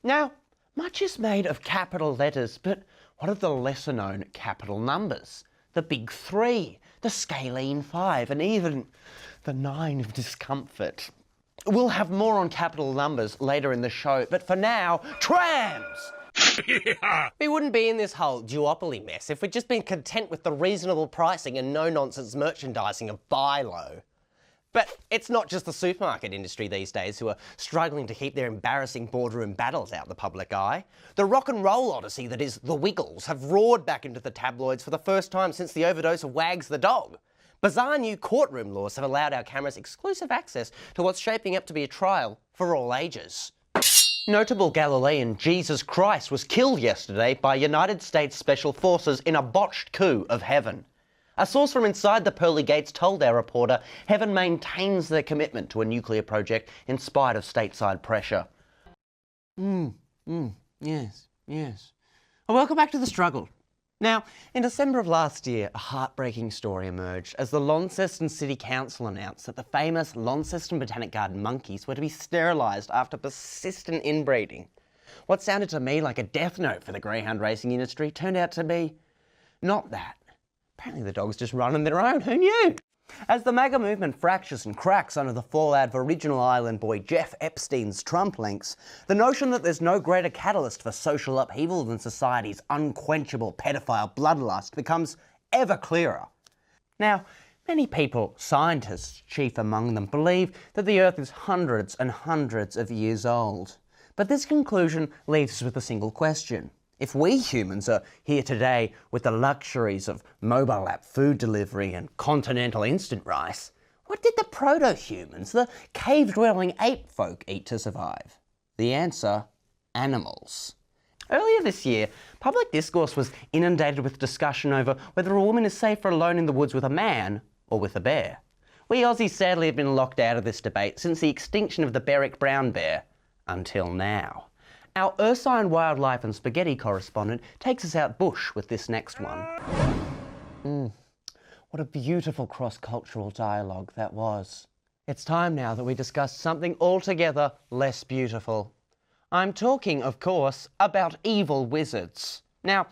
Now, much is made of capital letters, but what of the lesser-known capital numbers? The big 3, the scalene 5, and even the 9 of discomfort. We'll have more on capital numbers later in the show, but for now, trams! We wouldn't be in this whole duopoly mess if we'd just been content with the reasonable pricing and no-nonsense merchandising of buy low. But it's not just the supermarket industry these days who are struggling to keep their embarrassing boardroom battles out of the public eye. The rock and roll odyssey that is The Wiggles have roared back into the tabloids for the first time since the overdose of Wags the dog. Bizarre new courtroom laws have allowed our cameras exclusive access to what's shaping up to be a trial for all ages. Notable Galilean Jesus Christ was killed yesterday by United States Special Forces in a botched coup of heaven. A source from inside the pearly gates told our reporter heaven maintains their commitment to a nuclear project in spite of stateside pressure. Yes. Well, welcome back to The Struggle. Now, in December of last year, a heartbreaking story emerged as the Launceston City Council announced that the famous Launceston Botanic Garden monkeys were to be sterilised after persistent inbreeding. What sounded to me like a death note for the greyhound racing industry turned out to be not that. Apparently the dogs just run on their own, who knew? As the MAGA movement fractures and cracks under the fallout of original island boy Jeff Epstein's Trump links, the notion that there's no greater catalyst for social upheaval than society's unquenchable pedophile bloodlust becomes ever clearer. Now, many people, scientists chief among them, believe that the Earth is hundreds and hundreds of years old. But this conclusion leaves us with a single question. If we humans are here today with the luxuries of mobile app food delivery and continental instant rice, what did the proto-humans, the cave-dwelling ape folk, eat to survive? The answer, animals. Earlier this year, public discourse was inundated with discussion over whether a woman is safer alone in the woods with a man or with a bear. We Aussies sadly have been locked out of this debate since the extinction of the Berwick brown bear, until now. Our Ursine wildlife and spaghetti correspondent takes us out bush with this next one. What a beautiful cross-cultural dialogue that was. It's time now that we discuss something altogether less beautiful. I'm talking, of course, about evil wizards. Now,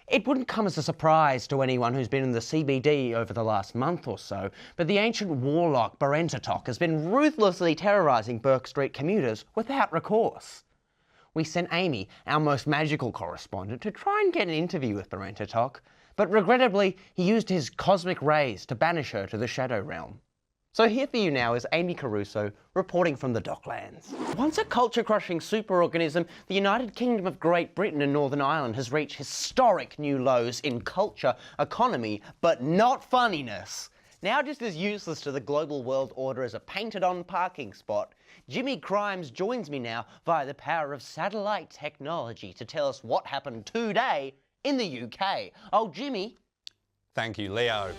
it wouldn't come as a surprise to anyone who's been in the CBD over the last month or so, but the ancient warlock Barentatok has been ruthlessly terrorising Burke Street commuters without recourse. We sent Amy, our most magical correspondent, to try and get an interview with Barentatok, but regrettably he used his cosmic rays to banish her to the Shadow Realm. So here for you now is Amy Caruso, reporting from the Docklands. Once a culture-crushing superorganism, the United Kingdom of Great Britain and Northern Ireland has reached historic new lows in culture, economy, but not funniness. Now just as useless to the global world order as a painted-on parking spot, Jimmy Crimes joins me now via the power of satellite technology to tell us what happened today in the UK. Oh, Jimmy. Thank you, Leo.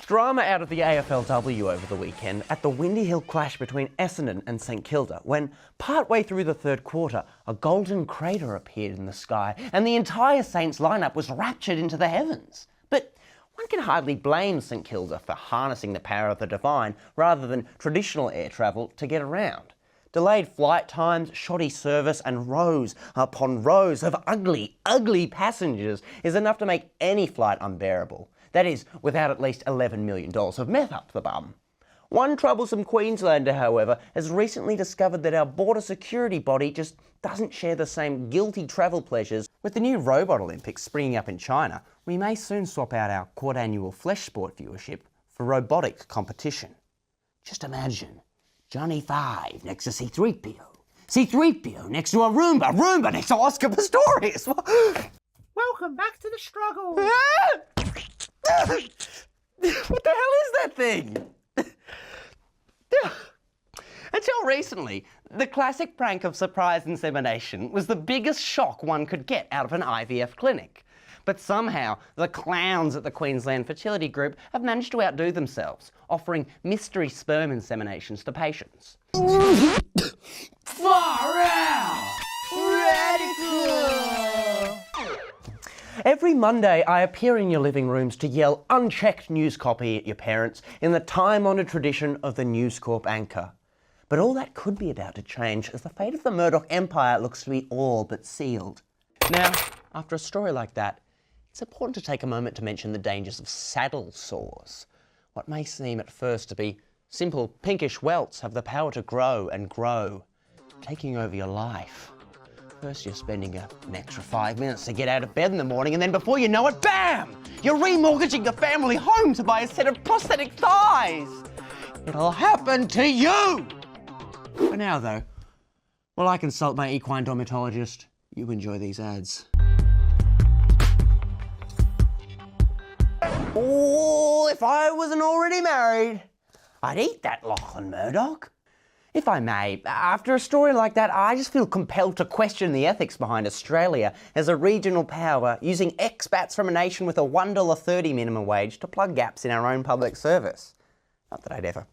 Drama out of the AFLW over the weekend at the Windy Hill clash between Essendon and St Kilda when, partway through the third quarter, a golden crater appeared in the sky and the entire Saints lineup was raptured into the heavens. But one can hardly blame St Kilda for harnessing the power of the divine rather than traditional air travel to get around. Delayed flight times, shoddy service and rows upon rows of ugly, ugly passengers is enough to make any flight unbearable. That is, without at least $11 million of meth up the bum. One troublesome Queenslander, however, has recently discovered that our border security body just doesn't share the same guilty travel pleasures. With the new Robot Olympics springing up in China, we may soon swap out our quad-annual flesh sport viewership for robotic competition. Just imagine Johnny Five next to C-3PO, C-3PO next to a Roomba, Roomba next to Oscar Pistorius. Welcome back to The Struggle. What the hell is that thing? Until recently, the classic prank of surprise insemination was the biggest shock one could get out of an IVF clinic. But somehow, the clowns at the Queensland Fertility Group have managed to outdo themselves, offering mystery sperm inseminations to patients. Far out! Radical! Every Monday, I appear in your living rooms to yell unchecked news copy at your parents in the time-honoured tradition of the News Corp anchor. But all that could be about to change as the fate of the Murdoch Empire looks to be all but sealed. Now, after a story like that, it's important to take a moment to mention the dangers of saddle sores. What may seem at first to be simple pinkish welts have the power to grow and grow, taking over your life. First you're spending an extra 5 minutes to get out of bed in the morning, and then before you know it, BAM! You're remortgaging the family home to buy a set of prosthetic thighs! It'll happen to you! For now though, while I consult my equine dermatologist, you enjoy these ads. Oh, if I wasn't already married, I'd eat that Lachlan Murdoch. If I may, after a story like that, I just feel compelled to question the ethics behind Australia as a regional power using expats from a nation with a $1.30 minimum wage to plug gaps in our own public service. Not that I'd ever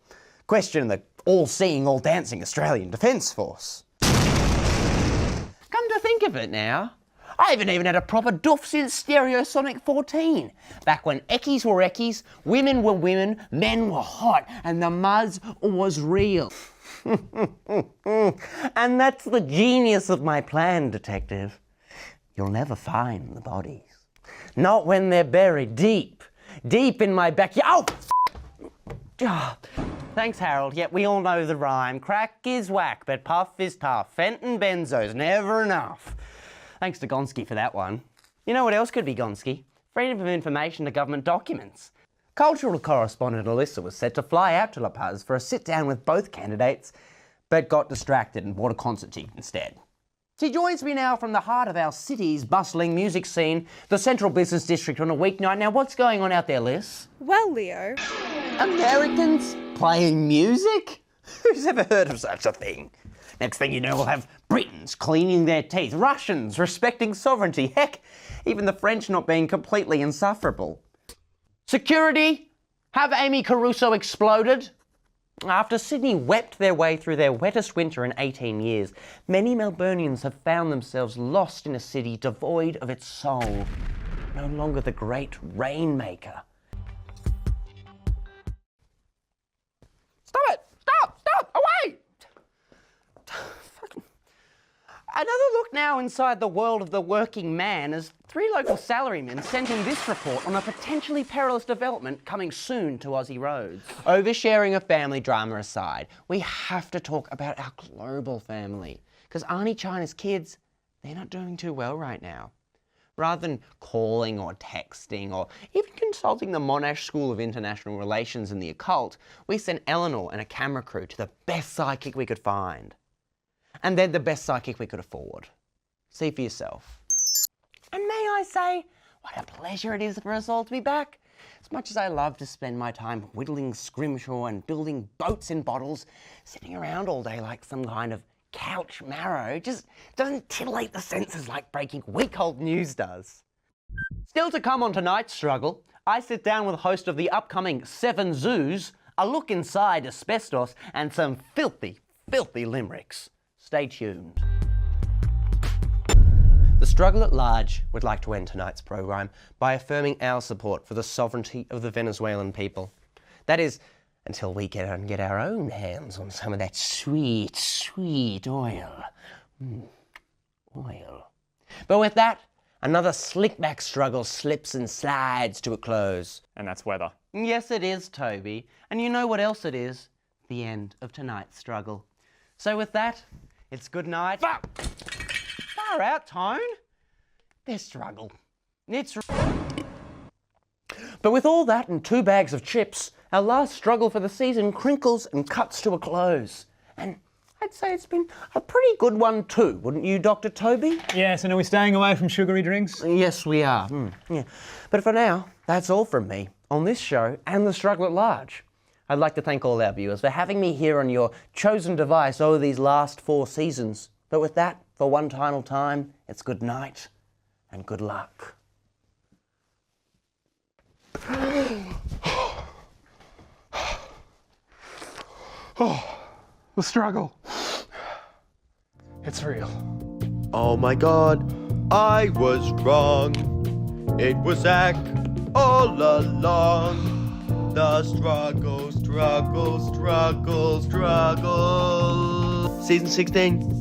question the all-seeing, all-dancing Australian Defence Force. Come to think of it now, I haven't even had a proper doof since Stereosonic 14. Back when eckies were eckies, women were women, men were hot, and the muzz was real. And that's the genius of my plan, Detective. You'll never find the bodies. Not when they're buried deep in my backyard. Oh! Thanks, Harold. Yep, we all know the rhyme. Crack is whack, but puff is tough. Fenton Benzo's never enough. Thanks to Gonski for that one. You know what else could be Gonski? Freedom of information to government documents. Cultural correspondent Alyssa was set to fly out to La Paz for a sit-down with both candidates, but got distracted and bought a concert ticket instead. She joins me now from the heart of our city's bustling music scene, the Central Business District on a weeknight. Now, what's going on out there, Liz? Well, Leo. Americans playing music? Who's ever heard of such a thing? Next thing you know, we'll have Britons cleaning their teeth, Russians respecting sovereignty, heck, even the French not being completely insufferable. Security, have Amy Caruso exploded? After Sydney wept their way through their wettest winter in 18 years, many Melburnians have found themselves lost in a city devoid of its soul, no longer the great rainmaker. Stop it! Stop! Away! Another look now inside the world of the working man as 3 local salarymen sent in this report on a potentially perilous development coming soon to Aussie roads. Oversharing of family drama aside, we have to talk about our global family, because Auntie China's kids, they're not doing too well right now. Rather than calling or texting or even consulting the Monash School of International Relations and the occult, we sent Eleanor and a camera crew to the best psychic we could find. And then the best psychic we could afford. See for yourself. And may I say, what a pleasure it is for us all to be back. As much as I love to spend my time whittling scrimshaw and building boats in bottles, sitting around all day like some kind of couch marrow just doesn't titillate the senses like breaking week-old news does. Still to come on tonight's struggle, I sit down with the host of the upcoming 7 Zoos, a look inside asbestos, and some filthy, filthy limericks. Stay tuned. The Struggle at Large would like to end tonight's program by affirming our support for the sovereignty of the Venezuelan people. That is, until we can get our own hands on some of that sweet, sweet oil. Oil. But with that, another slickback struggle slips and slides to a close. And that's weather. Yes, it is, Toby. And you know what else it is? The end of tonight's struggle. So with that, it's good night. Far out, Tone. There's struggle. But with all that and 2 bags of chips, our last struggle for the season crinkles and cuts to a close. And I'd say it's been a pretty good one too, wouldn't you, Dr. Toby? Yes, and are we staying away from sugary drinks? Yes, we are. Yeah. But for now, that's all from me on this show and the Struggle at Large. I'd like to thank all our viewers for having me here on your chosen device over these last 4 seasons. But with that, for one final time, it's good night and good luck. The struggle. It's real. Oh my god, I was wrong. It was Zach all along. The struggle's through. Struggle, struggle, struggle. Season 16.